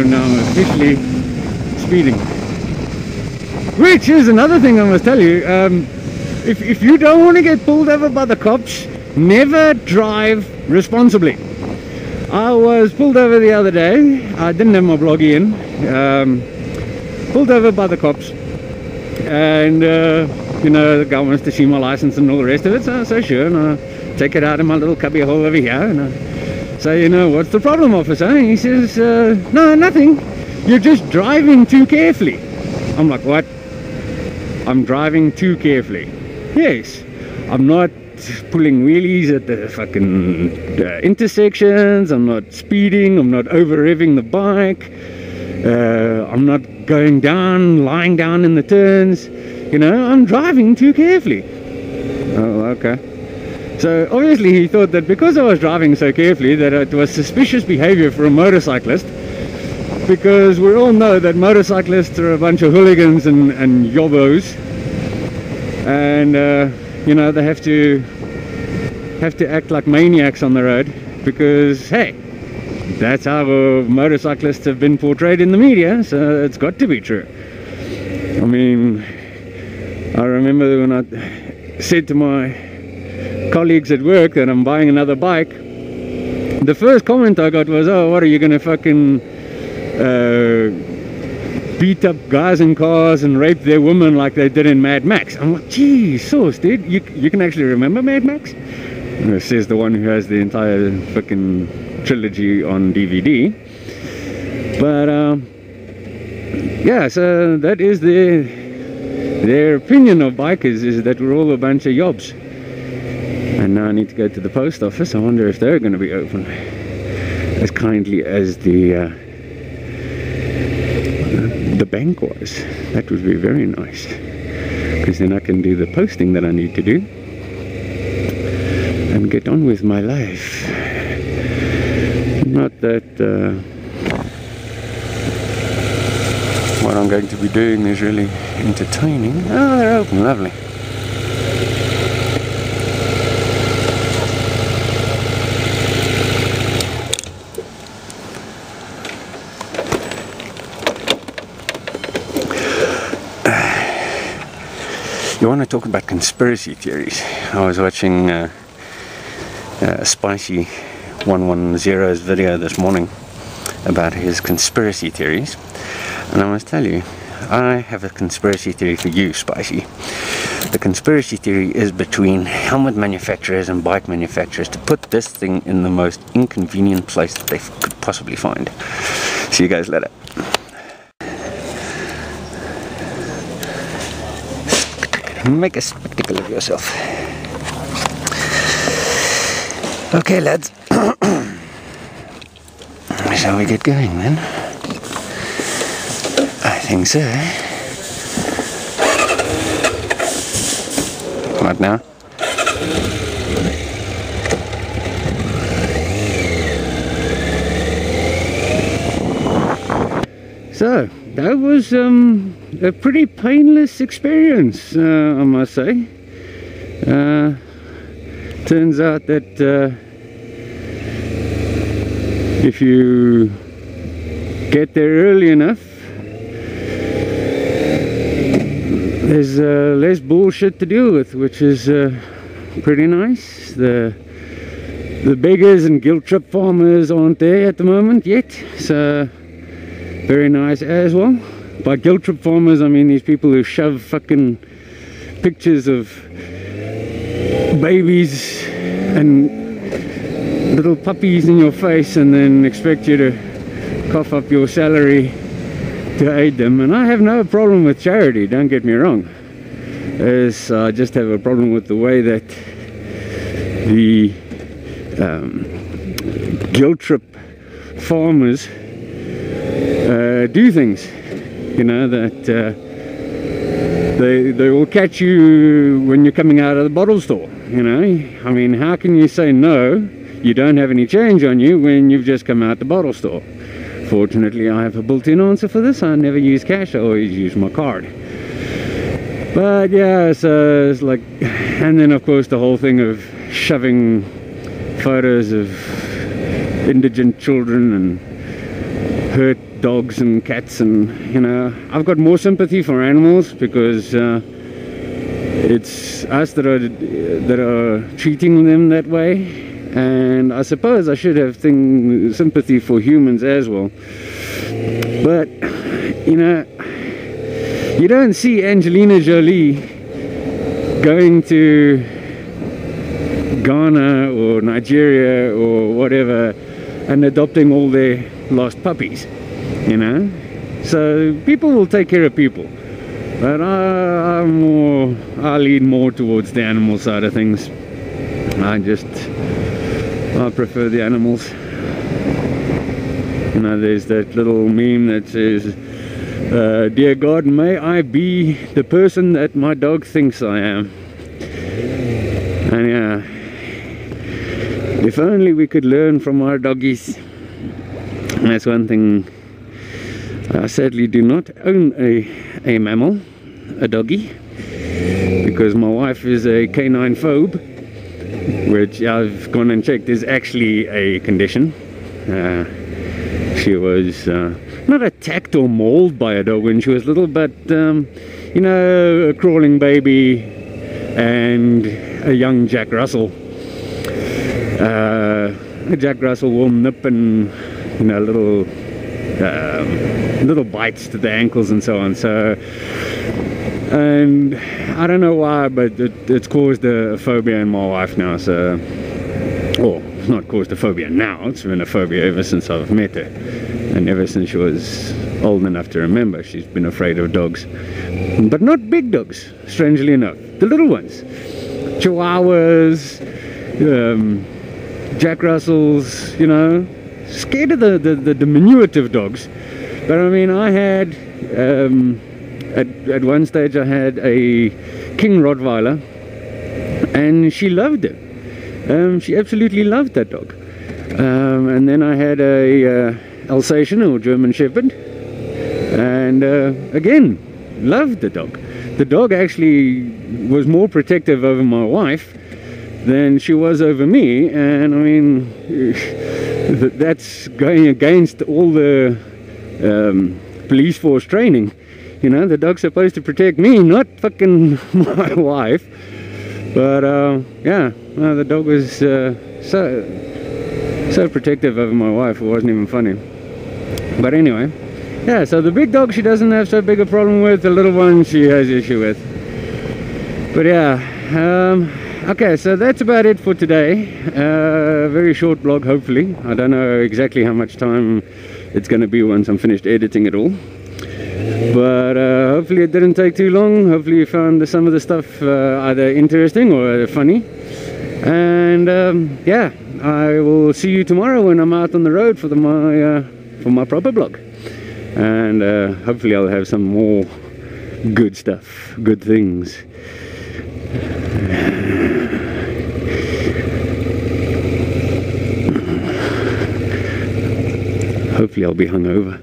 and I'm officially speeding. Which is another thing I must tell you. If you don't want to get pulled over by the cops, never drive responsibly. I was pulled over the other day. I didn't have my bloggy in. Pulled over by the cops, and you know, the guy wants to see my license and all the rest of it. So sure, and I take it out of my little cubby hole over here, and I say, you know, what's the problem, officer? And he says, no, nothing. You're just driving too carefully. I'm like, what? I'm driving too carefully. Yes, I'm not pulling wheelies at the fucking intersections. I'm not speeding. I'm not over revving the bike. I'm not going down, lying down in the turns. You know, I'm driving too carefully. Oh, okay. So obviously he thought that because I was driving so carefully that it was suspicious behavior for a motorcyclist, because we all know that motorcyclists are a bunch of hooligans and yobbos, and you know, they have to act like maniacs on the road, because hey, that's how motorcyclists have been portrayed in the media, so it's got to be true. I mean, I remember when I said to my colleagues at work that I'm buying another bike, the first comment I got was, oh, what are you gonna fucking beat up guys in cars and rape their women like they did in Mad Max? I'm like, gee, sauce, dude, you can actually remember Mad Max? Says the one who has the entire fucking trilogy on DVD. But yeah, so that is their opinion of bikers, is that we're all a bunch of yobs. And now I need to go to the post office. I wonder if they're going to be open as kindly as the bank was. That would be very nice, because then I can do the posting that I need to do and get on with my life. Not that what I'm going to be doing is really entertaining. Oh, they're open, lovely. You want to talk about conspiracy theories? I was watching Spicy 110's video this morning about his conspiracy theories, and I must tell you, I have a conspiracy theory for you, Spicy. The conspiracy theory is between helmet manufacturers and bike manufacturers to put this thing in the most inconvenient place that they could possibly find. See you guys later. Make a spectacle of yourself. Okay, lads. Shall we get going then? I think so. What now? So, that was a pretty painless experience, I must say. Turns out that if you get there early enough, there's less bullshit to deal with, which is pretty nice. The beggars and guilt trip farmers aren't there at the moment yet, so very nice as well. By guilt trip farmers, I mean these people who shove fucking pictures of babies and little puppies in your face and then expect you to cough up your salary to aid them. And I have no problem with charity, don't get me wrong. I just have a problem with the way that the guilt trip farmers do things. You know, that they will catch you when you're coming out of the bottle store, you know. I mean, how can you say no, you don't have any change on you, when you've just come out the bottle store? Fortunately, I have a built-in answer for this. I never use cash, I always use my card. But yeah, so it's like, and then of course the whole thing of shoving photos of indigent children and hurt dogs and cats, and you know, I've got more sympathy for animals because it's us that are treating them that way, and I suppose I should have sympathy for humans as well. But you know, you don't see Angelina Jolie going to Ghana or Nigeria or whatever and adopting all their lost puppies, you know. So people will take care of people, but I lean more towards the animal side of things. I prefer the animals. You know, there's that little meme that says, dear God, may I be the person that my dog thinks I am. And yeah, if only we could learn from our doggies. And that's one thing. I sadly do not own a mammal, a doggy, because my wife is a canine phobe, which I've gone and checked is actually a condition. She was not attacked or mauled by a dog when she was little, but you know, a crawling baby and a young Jack Russell. Jack Russell will nip and, you know, little bites to the ankles and so on. So, and I don't know why, but it's caused a phobia in my wife now. So, or it's not caused a phobia now, it's been a phobia ever since I've met her, and ever since she was old enough to remember. She's been afraid of dogs, but not big dogs, strangely enough. The little ones, Chihuahuas, Jack Russells, you know, scared of the diminutive dogs. But I mean, I had at one stage I had a King Rottweiler, and she loved it. She absolutely loved that dog. And then I had a Alsatian or German Shepherd, and again, loved the dog. The dog actually was more protective over my wife than she was over me, and I mean, that's going against all the police force training. You know, the dog's supposed to protect me, not fucking my wife. But yeah, no, the dog was so protective over my wife, it wasn't even funny. But anyway, yeah, so the big dog she doesn't have so big a problem with, the little one she has issue with. But yeah, okay, so that's about it for today. Very short vlog, hopefully. I don't know exactly how much time it's going to be once I'm finished editing it all. But hopefully it didn't take too long. Hopefully you found some of the stuff either interesting or funny. And yeah, I will see you tomorrow when I'm out on the road for my proper vlog. And hopefully I'll have some more good stuff, good things. Hopefully I'll be hungover.